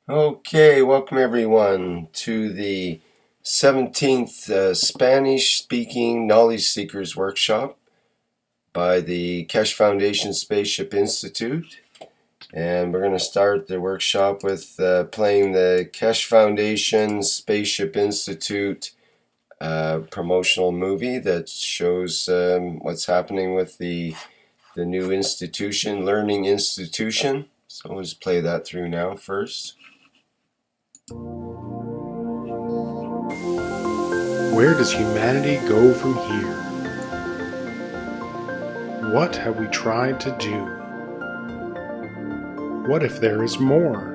Okay, welcome everyone to the 17th Spanish-speaking Knowledge Seekers Workshop by the Keshe Foundation Spaceship Institute. And we're going to start the workshop with playing the Keshe Foundation Spaceship Institute promotional movie that shows what's happening with the new institution, learning institution. So we'll just play that through now first. Where does humanity go from here? What have we tried to do? What if there is more,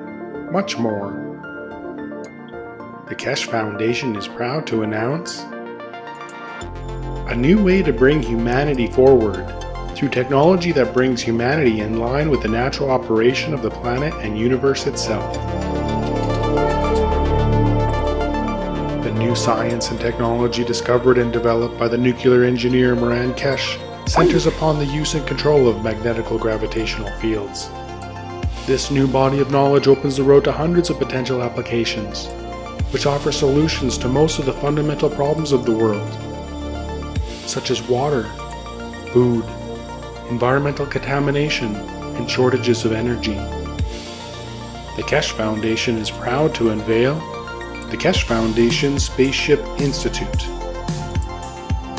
much more? The Keshe Foundation is proud to announce a new way to bring humanity forward through technology that brings humanity in line with the natural operation of the planet and universe itself. New science and technology discovered and developed by the nuclear engineer Moran Keshe centers upon the use and control of magnetical gravitational fields. This new body of knowledge opens the road to hundreds of potential applications, which offer solutions to most of the fundamental problems of the world, such as water, food, environmental contamination, and shortages of energy. The Keshe Foundation is proud to unveil the Keshe Foundation Spaceship Institute.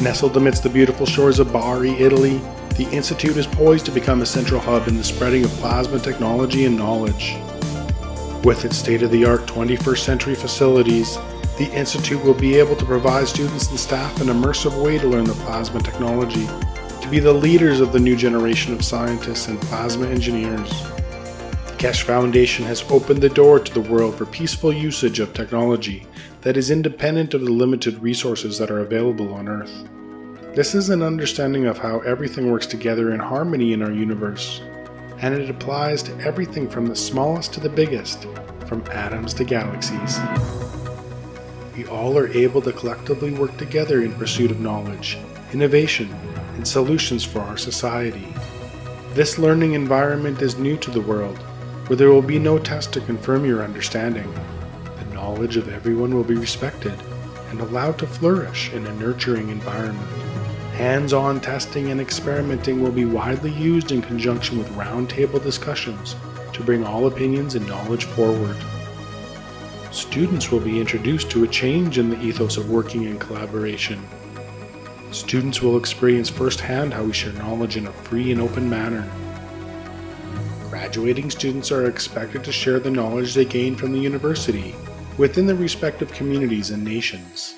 Nestled amidst the beautiful shores of Bari, Italy, the Institute is poised to become a central hub in the spreading of plasma technology and knowledge. With its state-of-the-art 21st century facilities, the Institute will be able to provide students and staff an immersive way to learn the plasma technology, to be the leaders of the new generation of scientists and plasma engineers. The Keshe Foundation has opened the door to the world for peaceful usage of technology that is independent of the limited resources that are available on Earth. This is an understanding of how everything works together in harmony in our universe, and it applies to everything from the smallest to the biggest, from atoms to galaxies. We all are able to collectively work together in pursuit of knowledge, innovation, and solutions for our society. This learning environment is new to the world, where there will be no test to confirm your understanding. The knowledge of everyone will be respected and allowed to flourish in a nurturing environment. Hands-on testing and experimenting will be widely used in conjunction with roundtable discussions to bring all opinions and knowledge forward. Students will be introduced to a change in the ethos of working in collaboration. Students will experience firsthand how we share knowledge in a free and open manner. Graduating students are expected to share the knowledge they gain from the university within their respective communities and nations.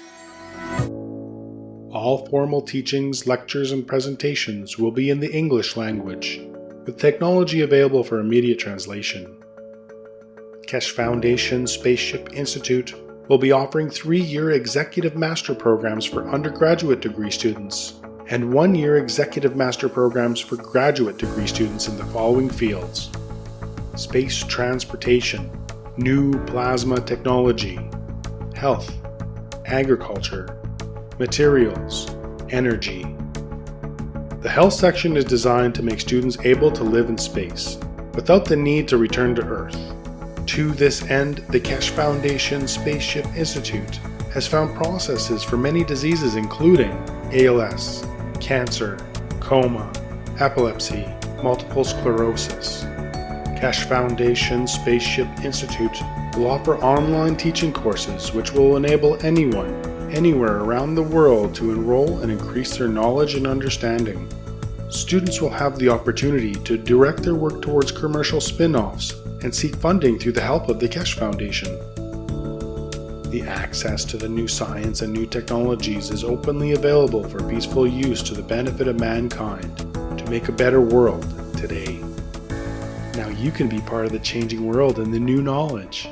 All formal teachings, lectures, and presentations will be in the English language, with technology available for immediate translation. Keshe Foundation Spaceship Institute will be offering 3-year executive master programs for undergraduate degree students and 1-year executive master programs for graduate degree students in the following fields: space transportation, new plasma technology, health, agriculture, materials, energy. The health section is designed to make students able to live in space without the need to return to Earth. To this end, the Keshe Foundation Spaceship Institute has found processes for many diseases including ALS, cancer, coma, epilepsy, multiple sclerosis. Keshe Foundation Spaceship Institute will offer online teaching courses which will enable anyone, anywhere around the world to enroll and increase their knowledge and understanding. Students will have the opportunity to direct their work towards commercial spin-offs and seek funding through the help of the Keshe Foundation. The access to the new science and new technologies is openly available for peaceful use to the benefit of mankind to make a better world today. Now you can be part of the changing world and the new knowledge.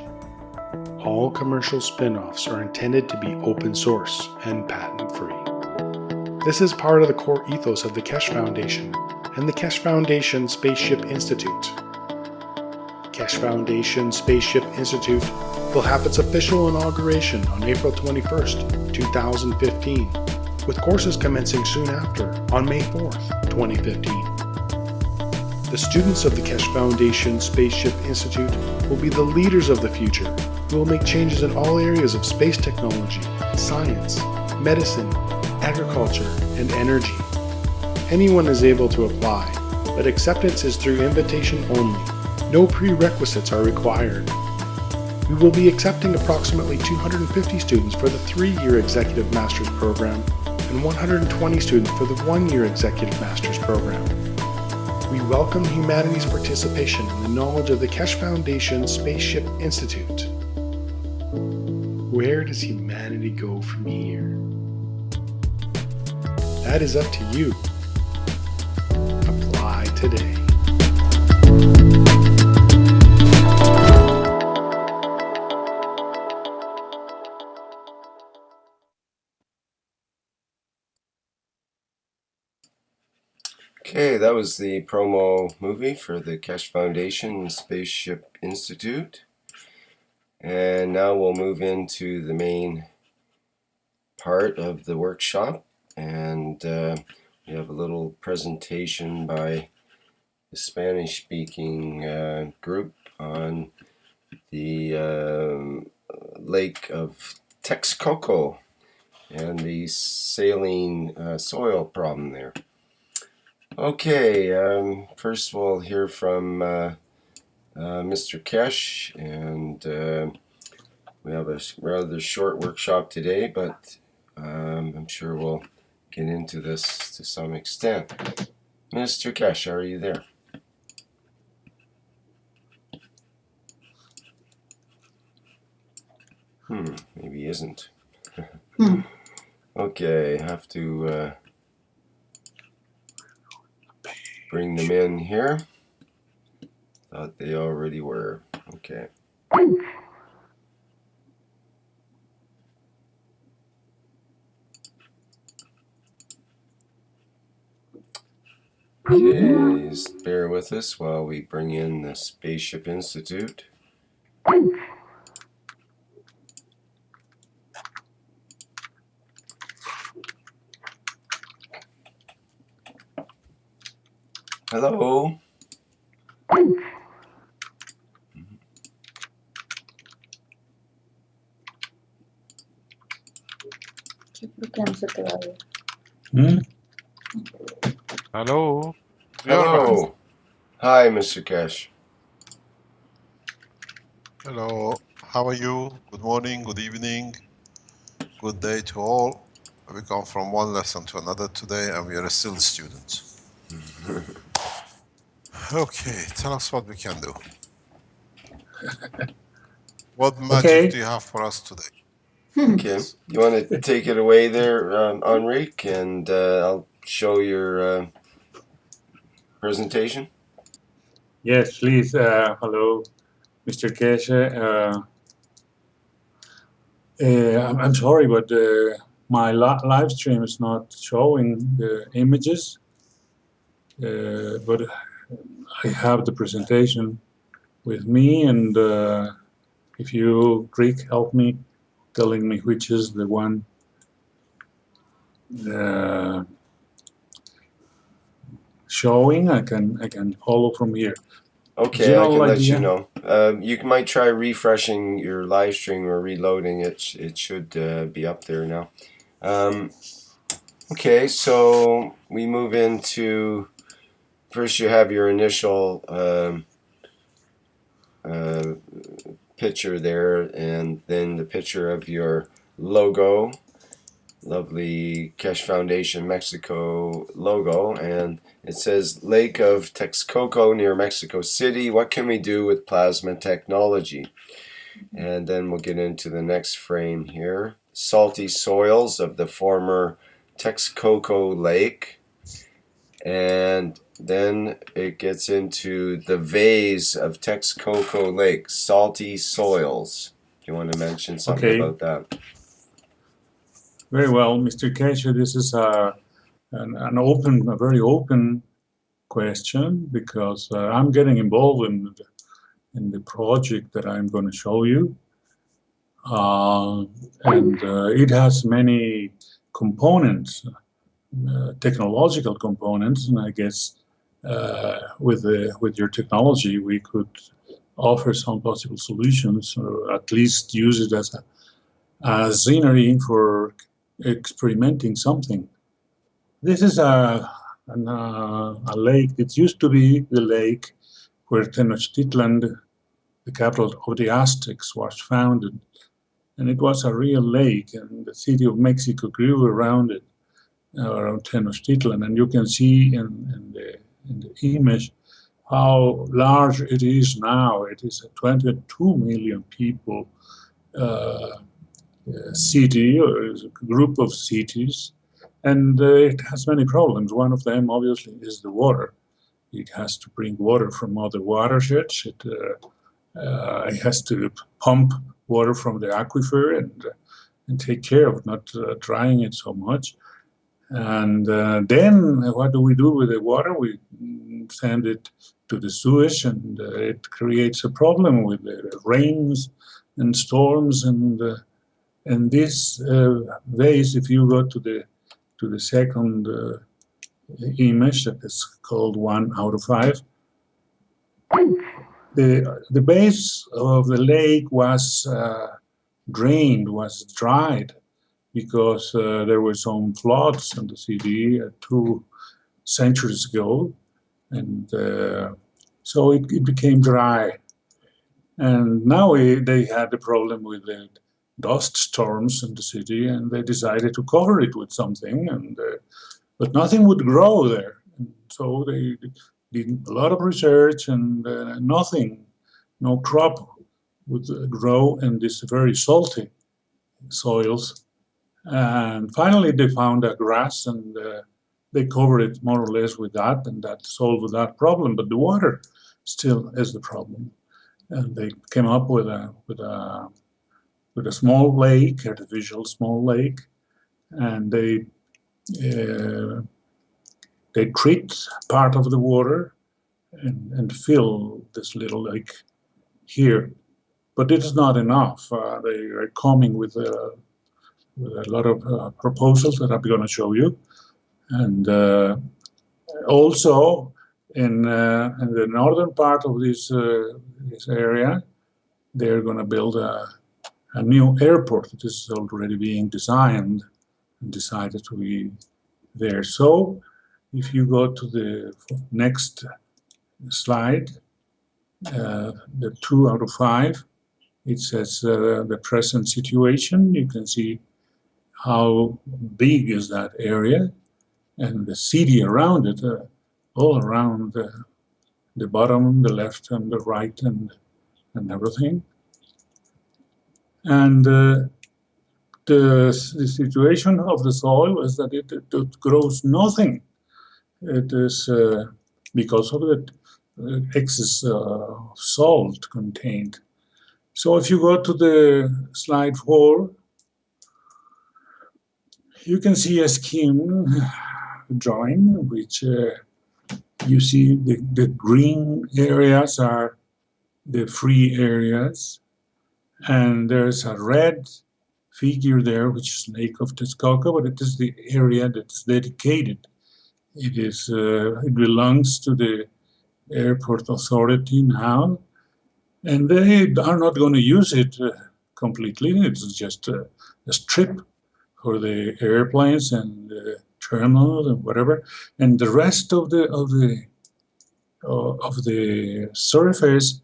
All commercial spin-offs are intended to be open source and patent-free. This is part of the core ethos of the Keshe Foundation and the Keshe Foundation Spaceship Institute. Keshe Foundation Spaceship Institute will have its official inauguration on April 21st, 2015, with courses commencing soon after on May 4th, 2015. The students of the Keshe Foundation Spaceship Institute will be the leaders of the future who will make changes in all areas of space technology, science, medicine, agriculture, and energy. Anyone is able to apply, but acceptance is through invitation only. No prerequisites are required. We will be accepting approximately 250 students for the 3-year Executive Master's Program and 120 students for the 1-year Executive Master's Program. We welcome humanity's participation in the knowledge of the Keshe Foundation Spaceship Institute. Where does humanity go from here? That is up to you. Apply today. Okay, that was the promo movie for the Keshe Foundation Spaceship Institute. And now we'll move into the main part of the workshop. And we have a little presentation by the Spanish-speaking group on the lake of Texcoco and the saline soil problem there. Okay, first we'll hear from Mr. Keshe, and we have a rather short workshop today, but I'm sure we'll get into this to some extent. Mr. Keshe, are you there? Maybe he isn't. Okay, have to bring them in here. Thought they already were. Okay. Okay, just bear with us while we bring in the Spaceship Institute. Hello. Hello. Hello. Hi, Mr. Keshe. Hello. How are you? Good morning, good evening, good day to all. We come from one lesson to another today and we are still students. Okay, tell us what we can do. What magic do you have for us today? Okay, you want to take it away there, Enrique, and I'll show your presentation? Yes, please. Hello, Mr. Keshe. I'm sorry, but my live stream is not showing the images. But I have the presentation with me, and if you, Rick, help me telling me which is the one showing, I can follow from here. Okay, I can let you know. You might try refreshing your live stream or reloading it. It should be up there now. Okay, so we move into, first you have your initial picture there, and then the picture of your logo, lovely Keshe Foundation Mexico logo, and it says Lake of Texcoco near Mexico City. What can we do with plasma technology? And then we'll get into the next frame here. Salty soils of the former Texcoco Lake. And then it gets into the vase of Texcoco Lake, salty soils. Do you want to mention something about that? Very well, Mr. Keshe. This is a very open question, because I'm getting involved in the project that I'm going to show you, and it has many components, technological components, and I guess with your technology, we could offer some possible solutions, or at least use it as a scenery for experimenting something. This is a lake. It used to be the lake where Tenochtitlan, the capital of the Aztecs, was founded. And it was a real lake, and the city of Mexico grew around it, around Tenochtitlan. And you can see in the image how large it is now. It is a 22 million people city, or a group of cities, and it has many problems. One of them, obviously, is the water. It has to bring water from other watersheds. It has to pump water from the aquifer and take care of not drying it so much. And then what do we do with the water? We send it to the sewage, and it creates a problem with the rains and storms. And this vase, if you go to the second image, that is called 1 out of 5, the base of the lake was drained, was dried, because there were some floods in the city 2 centuries ago, and so it became dry. And now they had a problem with the dust storms in the city, and they decided to cover it with something, but nothing would grow there. And so they did a lot of research, and no crop would grow in these very salty soils. And finally, they found a grass, and they covered it more or less with that, and that solved that problem. But the water still is the problem. And they came up with a small lake, artificial small lake, and they treat part of the water and fill this little lake here. But it is not enough. They are coming with a lot of proposals that I'm going to show you. And also in the northern part of this area, they're going to build a new airport that is already being designed and decided to be there. So if you go to the next slide, the 2 out of 5, it says the present situation. You can see how big is that area, and the city around it, all around the bottom, the left, and the right, and everything. And the situation of the soil is that it grows nothing. It is because of the excess salt contained. So if you go to the slide 4, you can see a scheme drawing, which you see the green areas are the free areas, and there's a red figure there, which is Lake of Texcoco, but it is the area that's dedicated. It belongs to the airport authority now, and they are not going to use it completely. It's just a strip for the airplanes and the terminals and whatever, and the rest of the surface,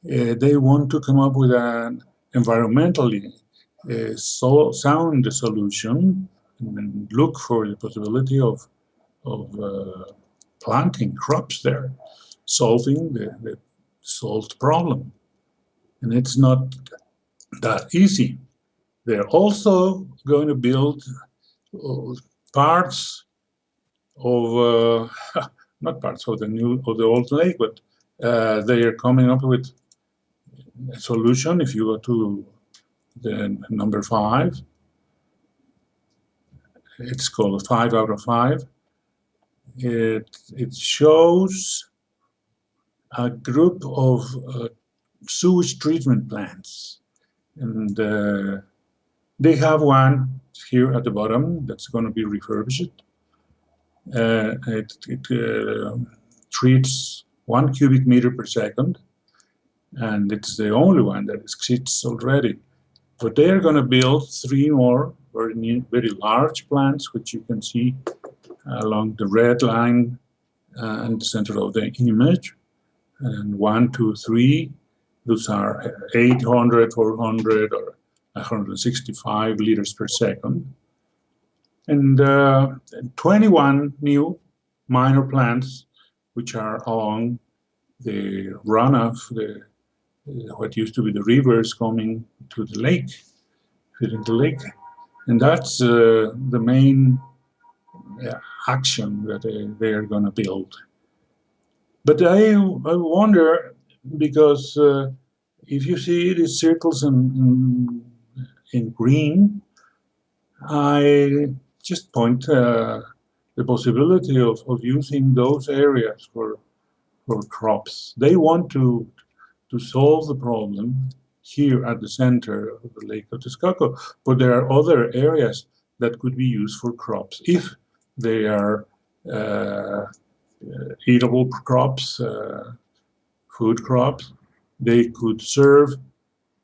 they want to come up with an environmentally sound solution and look for the possibility of planting crops there, solving the salt problem. And it's not that easy. They're also going to build parts of not parts of the old lake, but they are coming up with a solution. If you go to the number 5, it's called 5 out of 5. It shows a group of sewage treatment plants, and they have one here at the bottom that's going to be refurbished. It treats 1 cubic meter per second, and it's the only one that exists already. But they are going to build 3 more very large plants, which you can see along the red line in the center of the image. And 1, 2, 3, those are 800, 400, or 165 liters per second. And 21 new minor plants, which are along the runoff, what used to be the rivers coming to the lake, filling the lake. And that's the main action that they are going to build. But I wonder, because if you see these circles in green, I just point the possibility of using those areas for crops. They want to solve the problem here at the center of the Lake of Texcoco, but there are other areas that could be used for crops if they are eatable crops, food crops. They could serve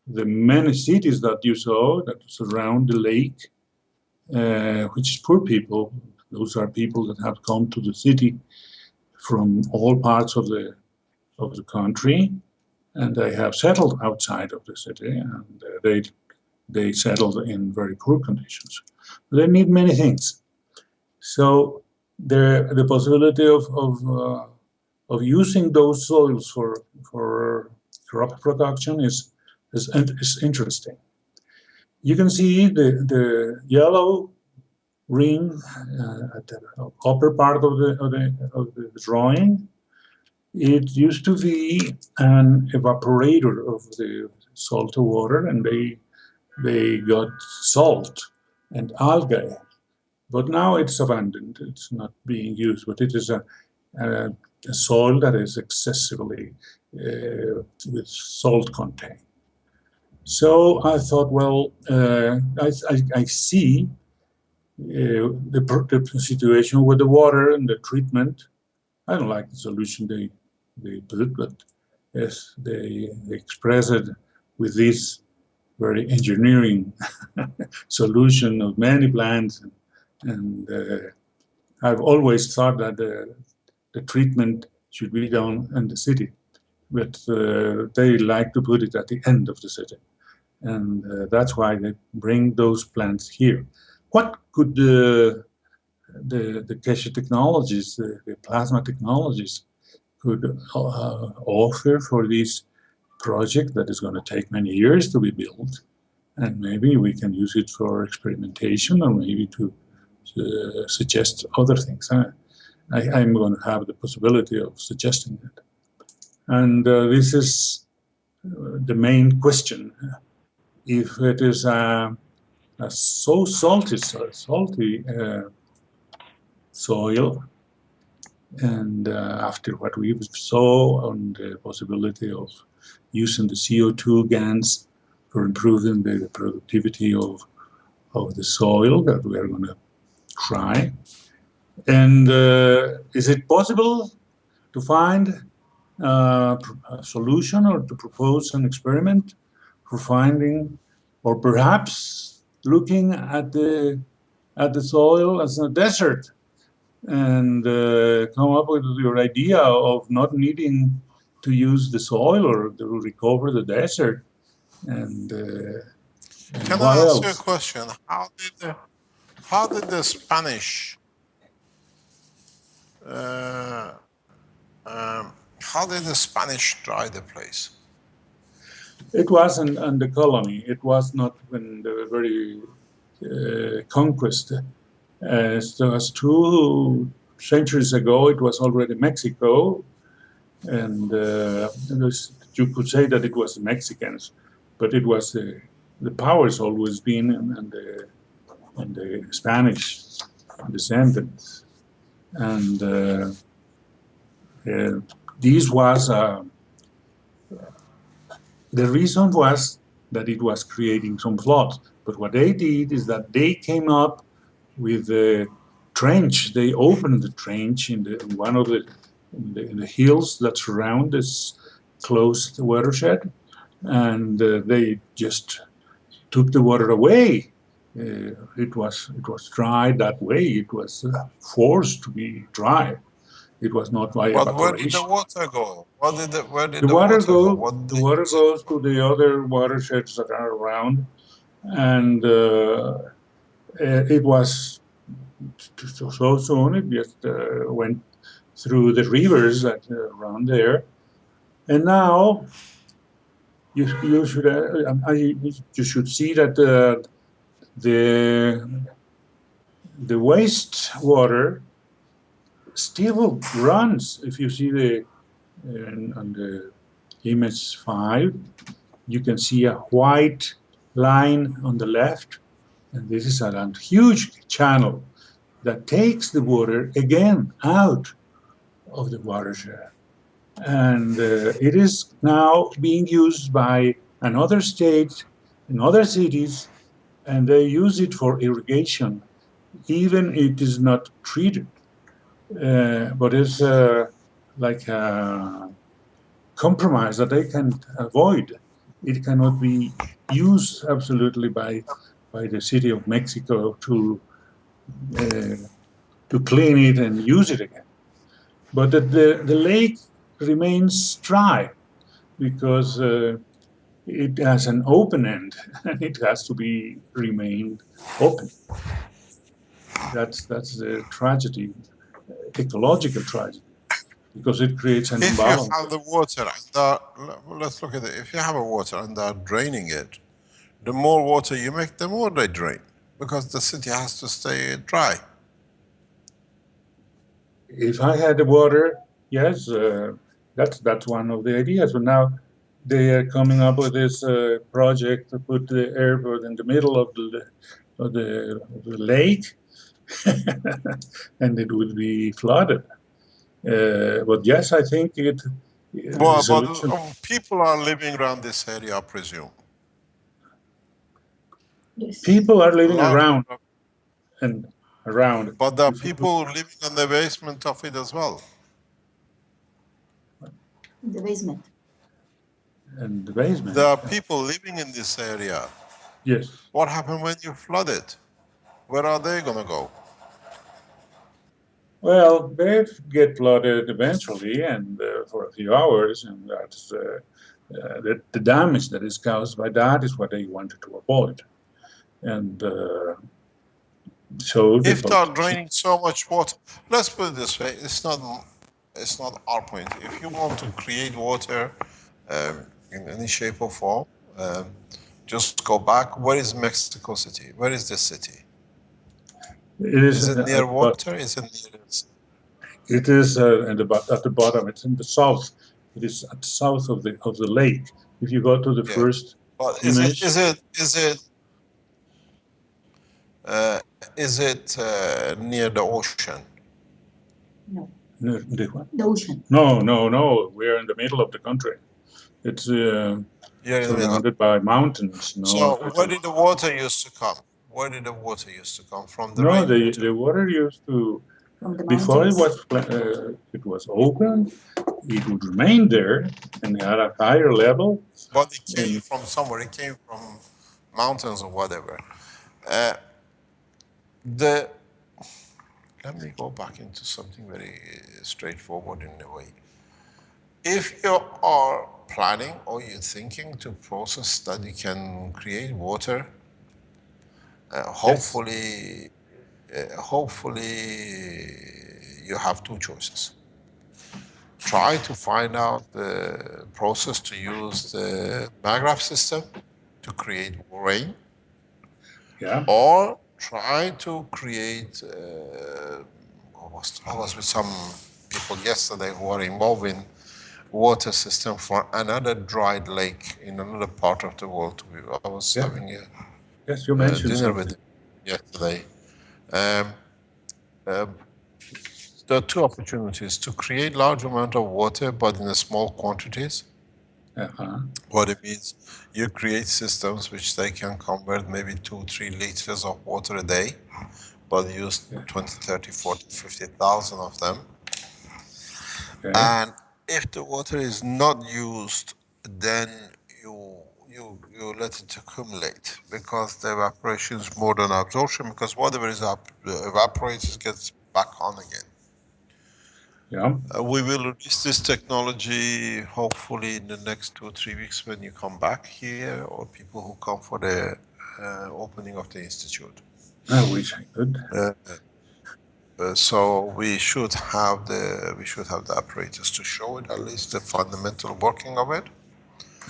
the many cities that you saw that surround the lake, which is poor people. Those are people that have come to the city from all parts of the country, and they have settled outside of the city, and they settled in very poor conditions. They need many things. So the possibility of using those soils for crop production is interesting. You can see the yellow ring at the upper part of the drawing. It used to be an evaporator of the salt water, and they got salt and algae. But now it's abandoned. It's not being used, but it is a soil that is excessively with salt content. So I thought, well, I see the situation with the water and the treatment. I don't like the solution they put, but yes, they express it with this very engineering solution of many plants. And I've always thought that the treatment should be done in the city, but they like to put it at the end of the city. And that's why they bring those plants here. What could the Keshe technologies, the plasma technologies, could offer for this project that is going to take many years to be built? And maybe we can use it for experimentation, or maybe to suggest other things. I'm going to have the possibility of suggesting it. And this is the main question. If it is a so salty soil, and after what we saw on the possibility of using the CO2 gas for improving the productivity of the soil, that we are going to try. And is it possible to find a solution, or to propose an experiment for finding, or perhaps looking at the soil as a desert, and come up with your idea of not needing to use the soil or to recover the desert? And can what I ask else? you a question? How did the Spanish try the place? It was in the colony. It was not in the very conquest. So as 2 centuries ago, it was already Mexico, and you could say that it was the Mexicans, but it was the power's always been in the Spanish descendants, and this was the reason was that it was creating some floods. But what they did is that they came up with a trench. They opened the trench in one of the in the hills that surround this closed watershed, and they just took the water away. It was dry that way. It was forced to be dry. It was not by But where did the evaporation. water go? Where did The the water water go? go. What did The they water use it goes for? to the other watersheds that are around, and it was so soon. It just went through the rivers that around there, and now you should you should see that the the wastewater still runs. If you see the on the image 5, you can see a white line on the left, and this is a huge channel that takes the water again out of the watershed. And it is now being used by another state in other cities, and they use it for irrigation, even it is not treated. But it's like a compromise that they can avoid. It cannot be used absolutely by the city of Mexico uh, to clean it and use it again. But the lake remains dry because it has an open end and it has to be remained open. That's the tragedy, ecological tragedy, because it creates an If you imbalance. have the water and let's look at it. If you have a water and they're draining it, the more water you make, the more they drain, because the city has to stay dry. If I had the water, yes, that's one of the ideas. But now they are coming up with this project to put the airport in the middle of the lake, and it would be flooded. But yes, I think the But solution. people are living around this area, I presume. People are A living lot of around people. and around. But there are If you look people living in the basement of it as well. In the basement. in the basement, There are people living in this area. yes. What happened when you flood it? Where are they going to go? Well, they get flooded eventually, and for a few hours, and that's the damage that is caused by that is what they wanted to avoid. And so the If they are politicians. draining so much water, let's put it this way, it's not our point. If you want to create water in any shape or form, just go back. Where is Mexico City? Where is this city? It is Is it near water? Is it near this? it is at the bottom. It's in the south. It is at the south of the lake. If you go to the Yeah. first But image, is it near the ocean? No, no, the ocean. no. We're in the middle of the country. It's You're in the middle. surrounded by mountains. So No, where did the water used to come? Where did the water used to come? From the no. rainwater? The water used to. From the Before mountains. it was open, it would remain there and at a higher level. But it came And from somewhere. It came from mountains or whatever. Uh, the Let me go back into something very straightforward in a way. If you are planning or you're thinking to process that you can create water, hopefully you have two choices. Try to find out the process to use the maggraph system to create rain, yeah, or try to create. I was with some people yesterday who are involved in water system for another dried lake in another part of the world. I was having yes, you a mentioned dinner with something. them yesterday. Um, there are two opportunities: to create large amount of water, but in small quantities. Uh-huh. What it means, you create systems which they can convert maybe 2-3 liters of water a day, but use 20, 30, 40, 50,000 of them. Okay. And if the water is not used, then you let it accumulate, because the evaporation is more than absorption, because whatever is evaporates gets back on again. Yeah. We will release this technology hopefully in the next 2 or 3 weeks when you come back here, or people who come for the opening of the institute. I wish I could. So we should have the apparatus to show it, at least the fundamental working of it.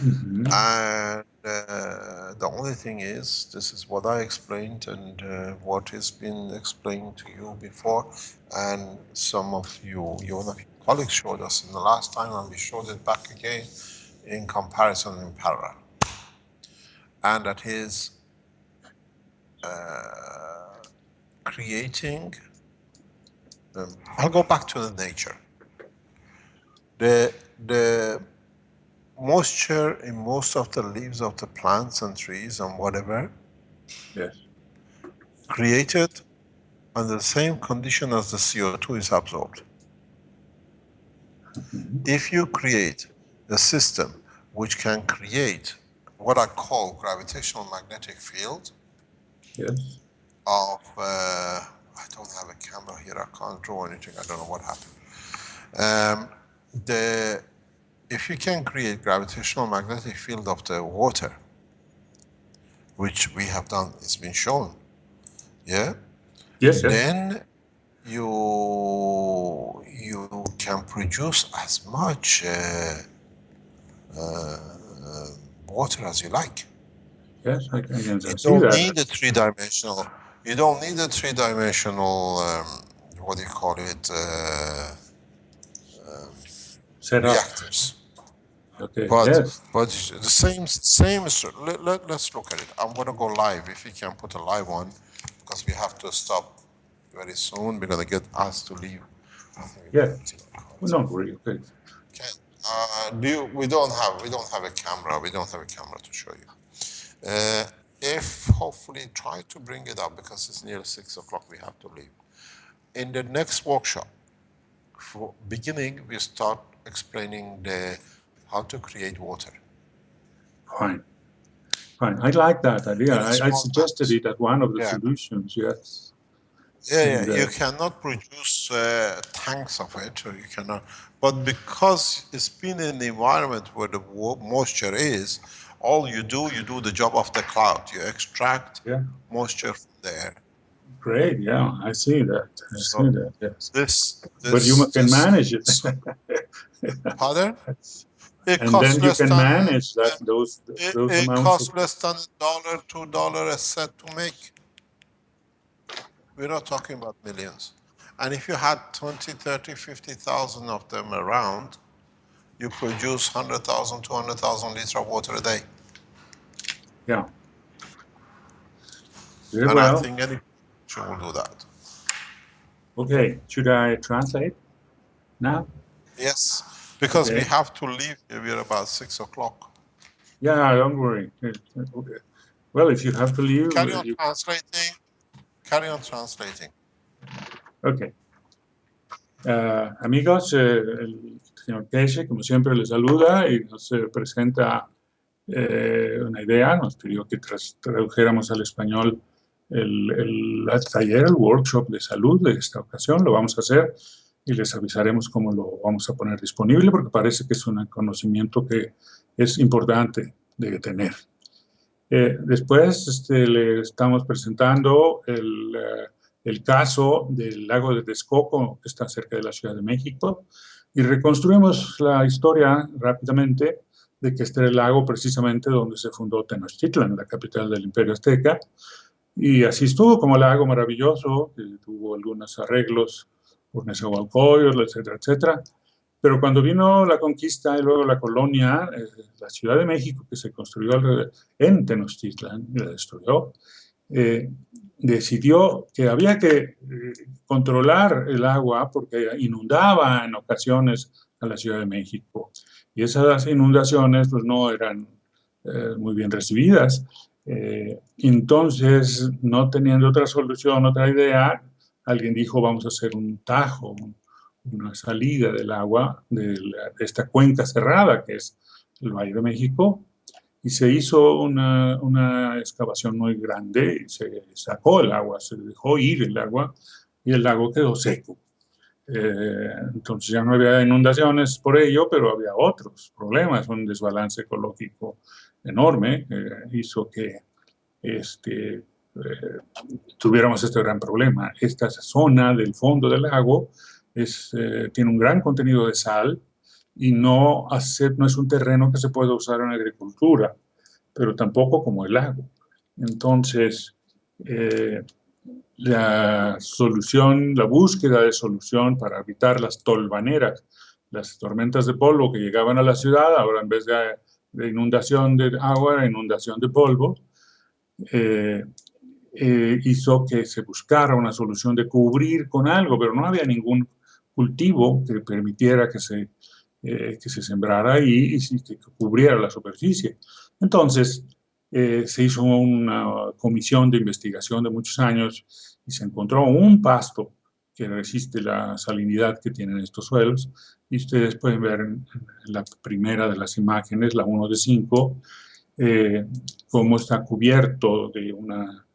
Mm-hmm. And the only thing is, this is what I explained and what has been explained to you before, and some of you, one of your colleagues showed us in the last time, and we showed it back again in comparison in parallel. And that is creating, I'll go back to the nature. The moisture in most of the leaves of the plants and trees and whatever Yes. created under the same condition as the CO2 is absorbed. Mm-hmm. If you create a system which can create what I call gravitational magnetic field Yes. of, I don't have a camera here, I can't draw anything, I don't know what happened. If you can create gravitational magnetic field of the water, which we have done, it's been shown, yeah? Yes. Yes. Then you can produce as much water as you like. Yes. I can You see don't that. need a three-dimensional. You don't need a three-dimensional. What do you call it? Set up. Reactors. Okay. But Yes. the same. Let's look at it. I'm gonna go live if you can put a live one, because we have to stop very soon. We're gonna get asked to leave. Yeah. Well, don't worry. Okay. Okay. We don't have a camera. We don't have a camera to show you. If hopefully try to bring it up, because it's near 6 o'clock. We have to leave. In the next workshop, for beginning, we start explaining how to create water. Fine. Fine. I like that idea. In a I small suggested tanks. it as one of the Yeah. solutions. Yes. Yeah, And, You cannot produce tanks of it, or you cannot. But because it's been in the environment where the moisture is, all you do the job of the cloud. You extract Yeah. moisture from the air. Great. Yeah. I see that. I see that. Yes. But you can manage it. Pardon? It And costs then you less can than manage that those it amounts costs of. less than $1, $2 a set to make. We're not talking about millions. And if you had 20, 30, 50,000 of them around, you produce 100,000, 200,000 liters of water a day. Yeah. Very And I well. think any should will do that. Okay. Should I translate now? Yes, because we Okay. have to leave. We're about 6 o'clock. Yeah. Don't worry. Okay. Well, if you have to leave, Carry on translating. Carry on translating. Okay. Amigos, el señor Keshe, como siempre, les saluda y nos presenta una idea. Nos pidió que tradujéramos al español el taller, el workshop de salud de esta ocasión. Lo vamos a hacer y les avisaremos cómo lo vamos a poner disponible, porque parece que es un conocimiento que es importante de tener. Después le estamos presentando el caso del lago de Texcoco, que está cerca de la Ciudad de México, y reconstruimos la historia rápidamente de que este era el lago precisamente donde se fundó Tenochtitlan, la capital del Imperio Azteca, y así estuvo como lago maravilloso, que tuvo algunos arreglos por Nezahualcóyotl, etcétera, etcétera. Pero cuando vino la conquista y luego la colonia, la Ciudad de México, que se construyó en Tenochtitlan, y la destruyó, decidió que había que controlar el agua porque inundaba en ocasiones a la Ciudad de México. Y esas inundaciones pues, no eran muy bien recibidas. Entonces, no teniendo otra solución, otra idea, alguien dijo, vamos a hacer un tajo, una salida del agua de esta cuenca cerrada que es el Valle de México, y se hizo una excavación muy grande y se sacó el agua, se dejó ir el agua y el lago quedó seco. Entonces ya no había inundaciones por ello, pero había otros problemas, un desbalance ecológico enorme que hizo que tuviéramos este gran problema. Esta zona del fondo del lago tiene un gran contenido de sal y no es un terreno que se puede usar en agricultura, pero tampoco como el lago. Entonces, eh, la solución, la búsqueda de solución para evitar las tolvaneras, las tormentas de polvo que llegaban a la ciudad, ahora en vez de inundación de agua, era inundación de polvo, eh, hizo que se buscara una solución de cubrir con algo, pero no había ningún cultivo que permitiera que se sembrara ahí y que cubriera la superficie. Entonces, se hizo una comisión de investigación de muchos años y se encontró un pasto que resiste la salinidad que tienen estos suelos. Y ustedes pueden ver en la primera de las imágenes, la 1 de 5, cómo está cubierto de una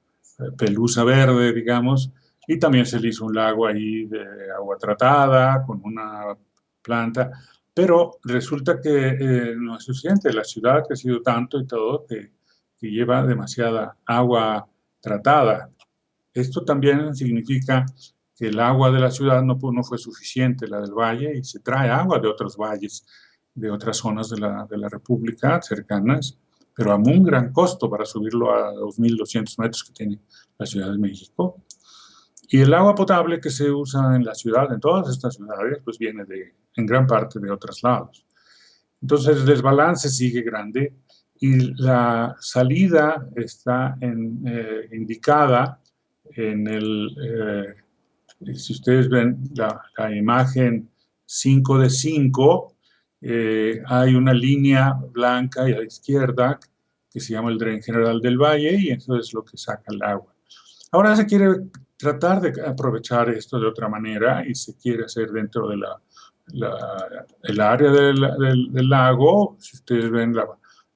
pelusa verde, digamos, y también se le hizo un lago ahí de agua tratada con una planta, pero resulta que no es suficiente. La ciudad ha crecido tanto y todo que lleva demasiada agua tratada. Esto también significa que el agua de la ciudad no fue suficiente, la del valle, y se trae agua de otros valles, de otras zonas de la República cercanas, pero a un gran costo para subirlo a 2.200 metros que tiene la Ciudad de México. Y el agua potable que se usa en la ciudad, en todas estas ciudades, pues viene en gran parte de otros lados. Entonces el desbalance sigue grande y la salida está indicada en si ustedes ven la imagen 5 de 5, hay una línea blanca a la izquierda que se llama el Dren General del Valle y eso es lo que saca el agua. Ahora se quiere tratar de aprovechar esto de otra manera y se quiere hacer dentro de el área del lago. Si ustedes ven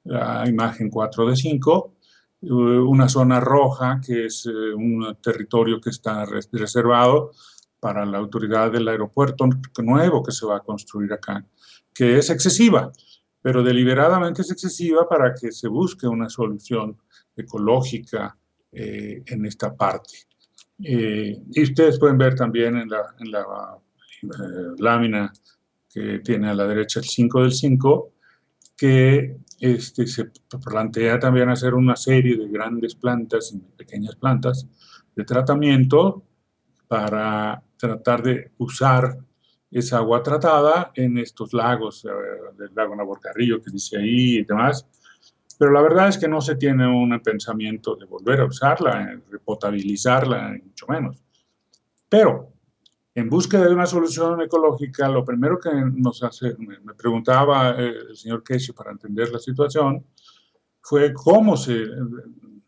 la imagen 4 de 5, una zona roja que es un territorio que está reservado para la autoridad del aeropuerto nuevo que se va a construir acá, que es excesiva, pero deliberadamente es excesiva para que se busque una solución ecológica en esta parte. Y ustedes pueden ver también en la lámina que tiene a la derecha el 5 del 5, que se plantea también hacer una serie de grandes plantas y pequeñas plantas de tratamiento para tratar de usar esa agua tratada en estos lagos, del lago Navorcarrillo que dice ahí y demás. Pero la verdad es que no se tiene un pensamiento de volver a usarla, de potabilizarla, ni mucho menos. Pero en búsqueda de una solución ecológica, lo primero que me preguntaba el señor Keshe para entender la situación fue cómo se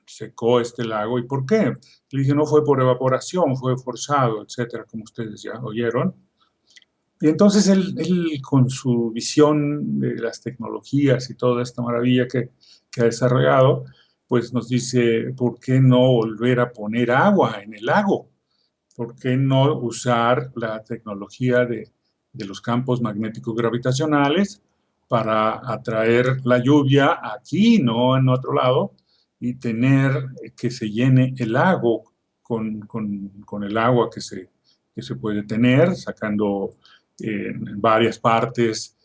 secó este lago y por qué. Le dije, no fue por evaporación, fue forzado, etcétera, como ustedes ya oyeron. Y entonces él con su visión de las tecnologías y toda esta maravilla que ha desarrollado, pues nos dice, ¿por qué no volver a poner agua en el lago? ¿Por qué no usar la tecnología de los campos magnéticos gravitacionales para atraer la lluvia aquí, no en otro lado, y tener que se llene el lago con el agua que se puede tener, sacando en varias partes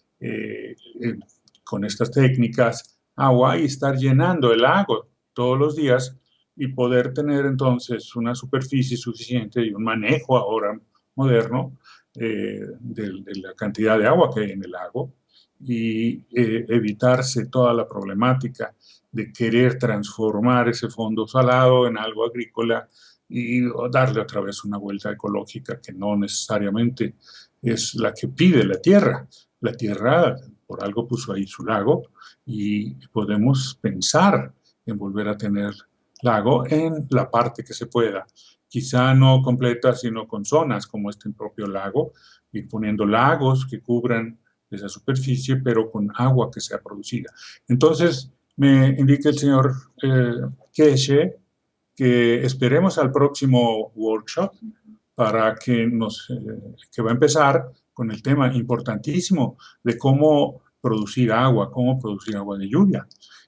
con estas técnicas agua y estar llenando el lago todos los días y poder tener entonces una superficie suficiente y un manejo ahora moderno de la cantidad de agua que hay en el lago y evitarse toda la problemática de querer transformar ese fondo salado en algo agrícola y darle otra vez una vuelta ecológica que no necesariamente es la que pide la Tierra. La Tierra por algo puso ahí su lago y podemos pensar en volver a tener lago en la parte que se pueda. Quizá no completa, sino con zonas como este propio lago, y poniendo lagos que cubran esa superficie, pero con agua que sea producida. Entonces, me indica el señor Keshe que esperemos al próximo workshop para que va a empezar con el tema importantísimo de cómo producir agua de lluvia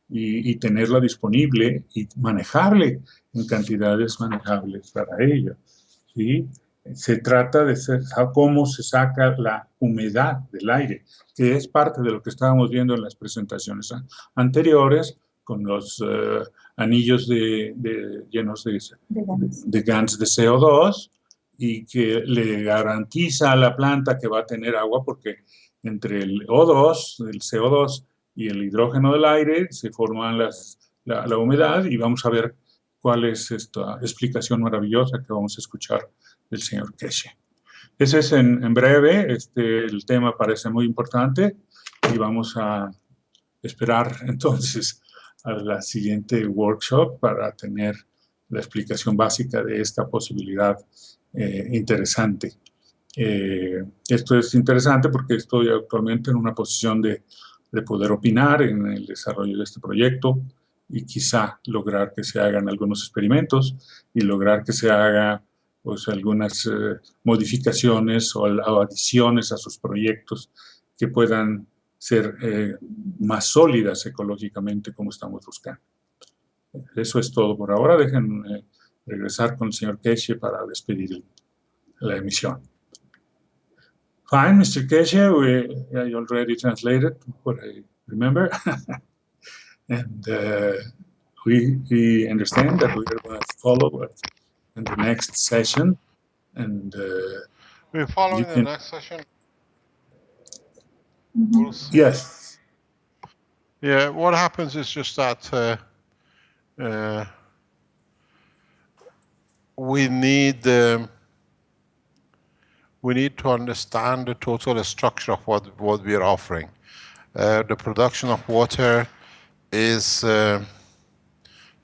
y tenerla disponible y manejarle en cantidades manejables para ello. ¿Sí? Se trata de saber cómo se saca la humedad del aire, que es parte de lo que estábamos viendo en las presentaciones anteriores, con los anillos llenos de GANs de CO2, y que le garantiza a la planta que va a tener agua, porque entre el O2, el CO2 y el hidrógeno del aire se forman la humedad, y vamos a ver cuál es esta explicación maravillosa que vamos a escuchar del señor Keshe. Ese es en breve, el tema parece muy importante y vamos a esperar entonces a la siguiente workshop para tener la explicación básica de esta posibilidad interesante. Esto es interesante porque estoy actualmente en una posición de poder opinar en el desarrollo de este proyecto y quizá lograr que se hagan algunos experimentos y lograr que se haga pues algunas modificaciones o adiciones a sus proyectos que puedan ser más sólidas ecológicamente como estamos buscando. Eso es todo por ahora. Déjenme regresar con el señor Keshe para despedir la emisión. Fine, Mr. Keshe, I already translated what I remember. And we understand that we are going to follow in the next session. And We're following the next session. We'll see. Yes. Yeah, what happens is just that we need to understand the total structure of what we are offering. The production of water is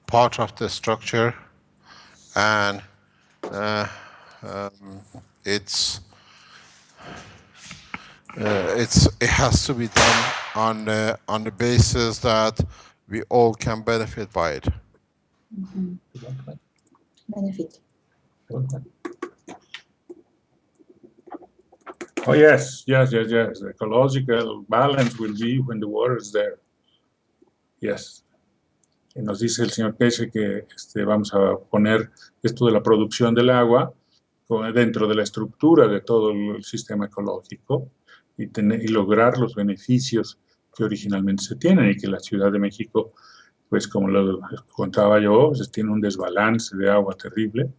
part of the structure, and it has to be done on the basis that we all can benefit by it. Benefit. Oh, yes. The ecological balance will be when the water is there. Yes. Y nos dice el señor Keshe que vamos a poner esto de la producción del agua dentro de la estructura de todo el sistema ecológico y lograr los beneficios que originalmente se tienen, y que la Ciudad de México, pues como lo contaba yo, pues, tiene un desbalance de agua terrible,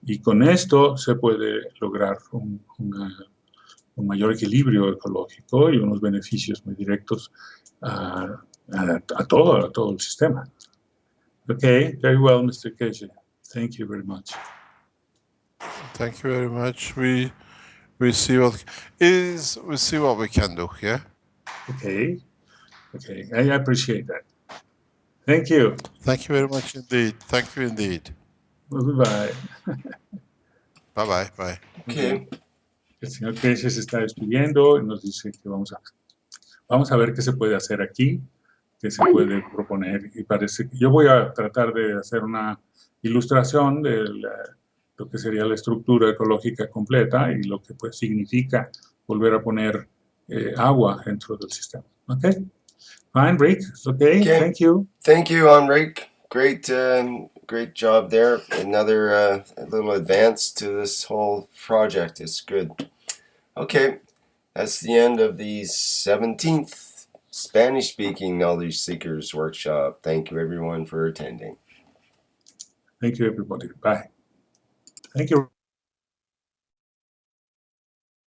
y con esto se puede lograr un mayor equilibrio ecológico y unos beneficios muy directos a todo el sistema. Okay, very well, Mr. Keshe. Thank you very much. Thank you very much. We see what we can do. Yeah. Okay. I appreciate that. Thank you. Thank you very much indeed. Thank you indeed. Bye. Bye. Bye. Okay. El señor Keshe se está despidiendo y nos dice que vamos a ver qué se puede hacer aquí, qué se puede proponer, y parece que yo voy a tratar de hacer una ilustración de lo que sería la estructura ecológica completa y lo que pues significa volver a poner agua dentro del sistema. Okay? Fine, Rick. Okay. Thank you. Thank you, Enrique. Great job there. Another little advance to this whole project. It's good. Okay, that's the end of the 17th Spanish-speaking Knowledge Seekers Workshop. Thank you, everyone, for attending. Thank you, everybody. Bye. Thank you.